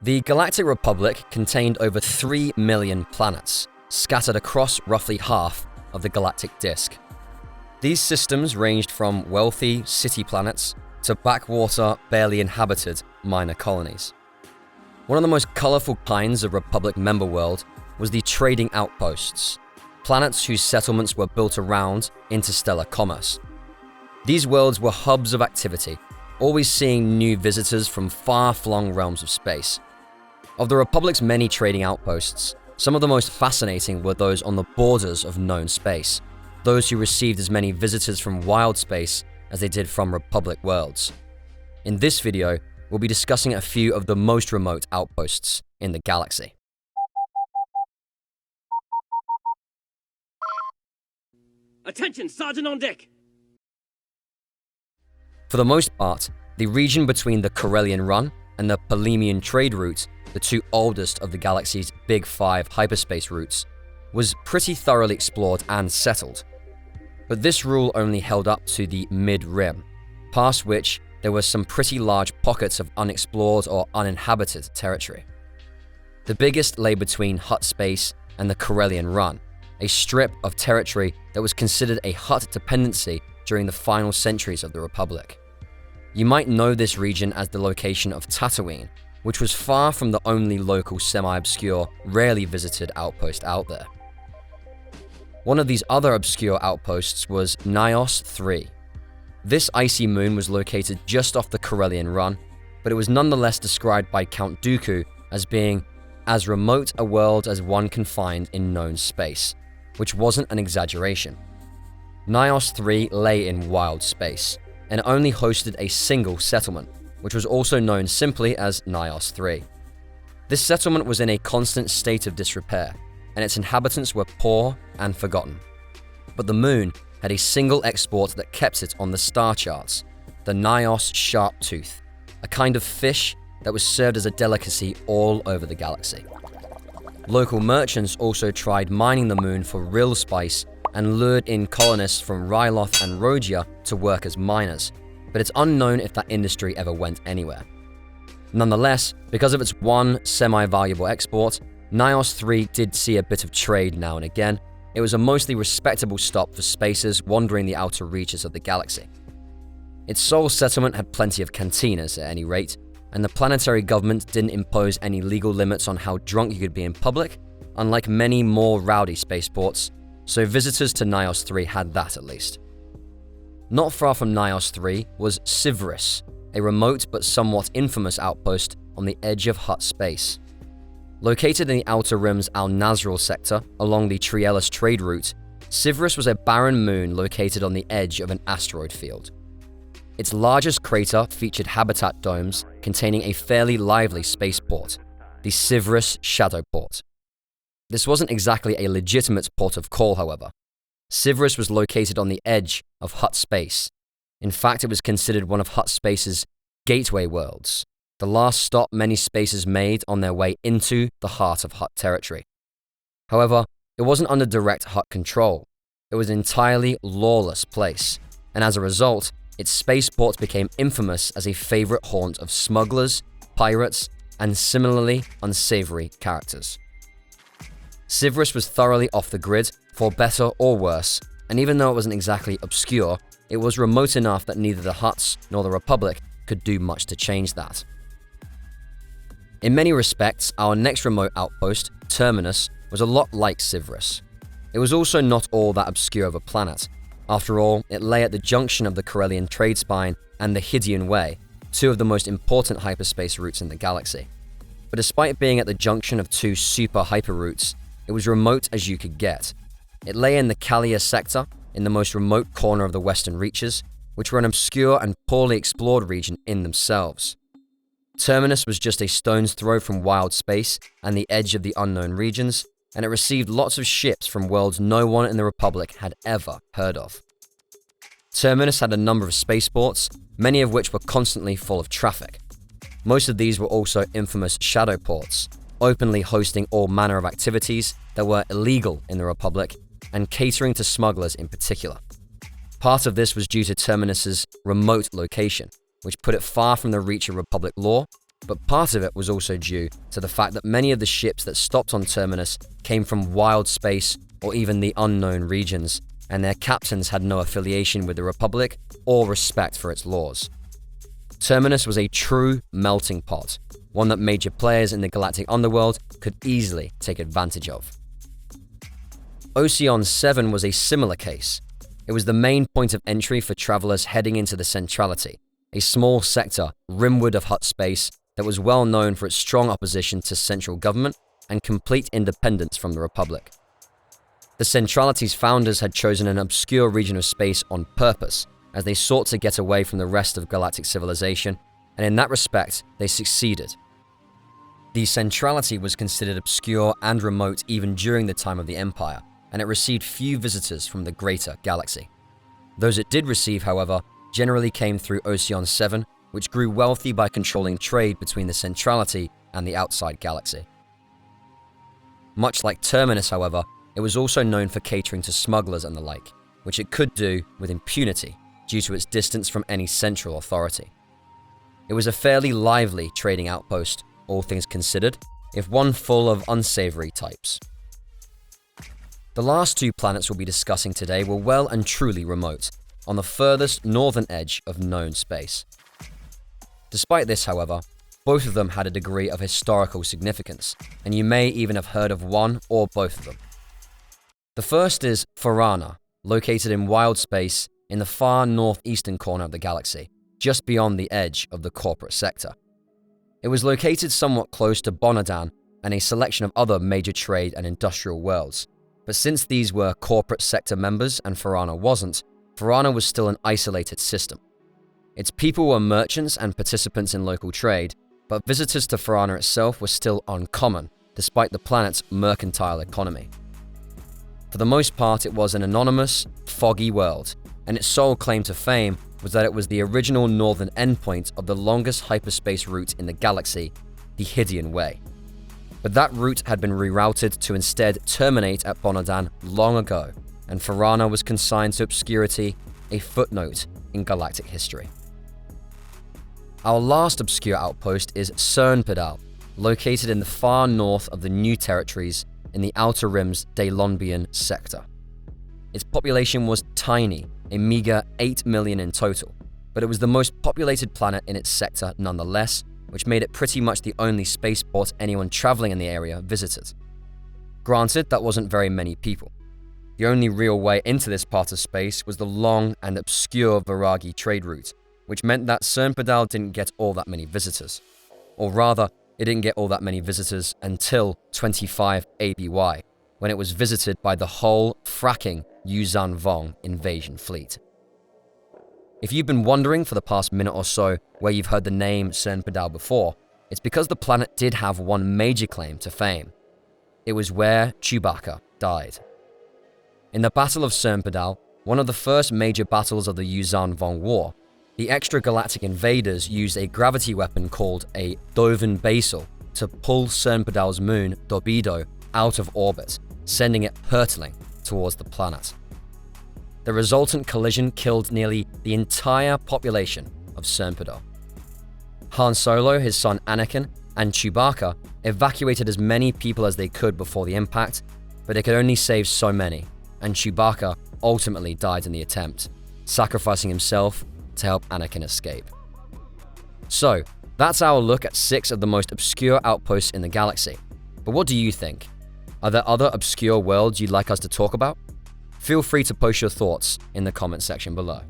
The Galactic Republic contained over 3 million planets, scattered across roughly half of the galactic disk. These systems ranged from wealthy city planets to backwater, barely inhabited minor colonies. One of the most colorful kinds of Republic member world was the trading outposts, planets whose settlements were built around interstellar commerce. These worlds were hubs of activity, always seeing new visitors from far-flung realms of space. Of the Republic's many trading outposts, some of the most fascinating were those on the borders of known space, those who received as many visitors from wild space as they did from Republic worlds. In this video, we'll be discussing a few of the most remote outposts in the galaxy. Attention, Sergeant on deck! For the most part, the region between the Corellian Run and the Polemian trade route, the two oldest of the galaxy's Big Five hyperspace routes, was pretty thoroughly explored and settled. But this rule only held up to the mid-rim, past which there were some pretty large pockets of unexplored or uninhabited territory. The biggest lay between Hutt space and the Corellian Run, a strip of territory that was considered a Hutt dependency during the final centuries of the Republic. You might know this region as the location of Tatooine, which was far from the only local semi-obscure, rarely visited outpost out there. One of these other obscure outposts was Nyos 3. This icy moon was located just off the Corellian Run, but it was nonetheless described by Count Dooku as being as remote a world as one can find in known space, which wasn't an exaggeration. Nyos 3 lay in wild space, and only hosted a single settlement, which was also known simply as Nyos 3. This settlement was in a constant state of disrepair, and its inhabitants were poor and forgotten. But the moon had a single export that kept it on the star charts, the Nyos sharp tooth, a kind of fish that was served as a delicacy all over the galaxy. Local merchants also tried mining the moon for real spice and lured in colonists from Ryloth and Rogia to work as miners, but it's unknown if that industry ever went anywhere. Nonetheless, because of its one semi-valuable export, Nyos 3 did see a bit of trade now and again. It was a mostly respectable stop for spacers wandering the outer reaches of the galaxy. Its sole settlement had plenty of cantinas at any rate, and the planetary government didn't impose any legal limits on how drunk you could be in public, unlike many more rowdy spaceports, so visitors to Nyos 3 had that at least. Not far from Nyos 3 was Sivris, a remote but somewhat infamous outpost on the edge of Hutt space. Located in the Outer Rim's Al-Nazrul sector along the Triellus trade route, Sivris was a barren moon located on the edge of an asteroid field. Its largest crater featured habitat domes containing a fairly lively spaceport, the Sivris Shadowport. This wasn't exactly a legitimate port of call, however. Sivris was located on the edge of Hutt space. In fact, it was considered one of Hutt space's gateway worlds, the last stop many spacers made on their way into the heart of Hutt territory. However, it wasn't under direct Hutt control. It was an entirely lawless place, and as a result, its spaceport became infamous as a favorite haunt of smugglers, pirates, and similarly unsavory characters. Sivris was thoroughly off the grid, for better or worse, and even though it wasn't exactly obscure, it was remote enough that neither the Hutts nor the Republic could do much to change that. In many respects, our next remote outpost, Terminus, was a lot like Sivris. It was also not all that obscure of a planet. After all, it lay at the junction of the Corellian trade spine and the Hydian Way, two of the most important hyperspace routes in the galaxy. But despite being at the junction of two super hyper routes, it was remote as you could get. It lay in the Kalia sector, in the most remote corner of the Western Reaches, which were an obscure and poorly explored region in themselves. Terminus was just a stone's throw from wild space and the edge of the unknown regions, and it received lots of ships from worlds no one in the Republic had ever heard of. Terminus had a number of spaceports, many of which were constantly full of traffic. Most of these were also infamous shadow ports, openly hosting all manner of activities that were illegal in the Republic, and catering to smugglers in particular. Part of this was due to Terminus's remote location, which put it far from the reach of Republic law, but part of it was also due to the fact that many of the ships that stopped on Terminus came from wild space or even the unknown regions, and their captains had no affiliation with the Republic or respect for its laws. Terminus was a true melting pot, one that major players in the galactic underworld could easily take advantage of. Ocean 7 was a similar case. It was the main point of entry for travelers heading into the Centrality, a small sector rimward of Hutt space that was well known for its strong opposition to central government and complete independence from the Republic. The Centrality's founders had chosen an obscure region of space on purpose, as they sought to get away from the rest of galactic civilization, and in that respect, they succeeded. The Centrality was considered obscure and remote even during the time of the Empire, and it received few visitors from the greater galaxy. Those it did receive, however, generally came through Ocean 7, which grew wealthy by controlling trade between the Centrality and the outside galaxy. Much like Terminus, however, it was also known for catering to smugglers and the like, which it could do with impunity due to its distance from any central authority. It was a fairly lively trading outpost, all things considered, if one full of unsavory types. The last two planets we'll be discussing today were well and truly remote, on the furthest northern edge of known space. Despite this, however, both of them had a degree of historical significance, and you may even have heard of one or both of them. The first is Farana, located in wild space in the far northeastern corner of the galaxy, just beyond the edge of the corporate sector. It was located somewhat close to Bonadan and a selection of other major trade and industrial worlds, but since these were corporate sector members and Farana wasn't, Farana was still an isolated system. Its people were merchants and participants in local trade, but visitors to Farana itself were still uncommon, despite the planet's mercantile economy. For the most part, it was an anonymous, foggy world, and its sole claim to fame was that it was the original northern endpoint of the longest hyperspace route in the galaxy, the Hydian Way. But that route had been rerouted to instead terminate at Bonadan long ago, and Farana was consigned to obscurity, a footnote in galactic history. Our last obscure outpost is Cernpedal, located in the far north of the New Territories in the Outer Rim's Daylonbian sector. Its population was tiny, a meager 8 million in total, but it was the most populated planet in its sector nonetheless, which made it pretty much the only spaceport anyone traveling in the area visited. Granted, that wasn't very many people. The only real way into this part of space was the long and obscure Viragi trade route, which meant that Cernpedal didn't get all that many visitors. Or rather, it didn't get all that many visitors until 25 ABY, when it was visited by the whole fracking Yuuzhan Vong invasion fleet. If you've been wondering for the past minute or so where you've heard the name Cernpedal before, it's because the planet did have one major claim to fame. It was where Chewbacca died. In the Battle of Cernpedal, one of the first major battles of the Yuuzhan Vong War, the extragalactic invaders used a gravity weapon called a Dovin Basal to pull Cernpedal's moon, Dorbido, out of orbit, sending it hurtling towards the planet. The resultant collision killed nearly the entire population of Cernpedal. Han Solo, his son Anakin, and Chewbacca evacuated as many people as they could before the impact, but they could only save so many, and Chewbacca ultimately died in the attempt, sacrificing himself to help Anakin escape. So, that's our look at 6 of the most obscure outposts in the galaxy. But what do you think? Are there other obscure worlds you'd like us to talk about? Feel free to post your thoughts in the comment section below.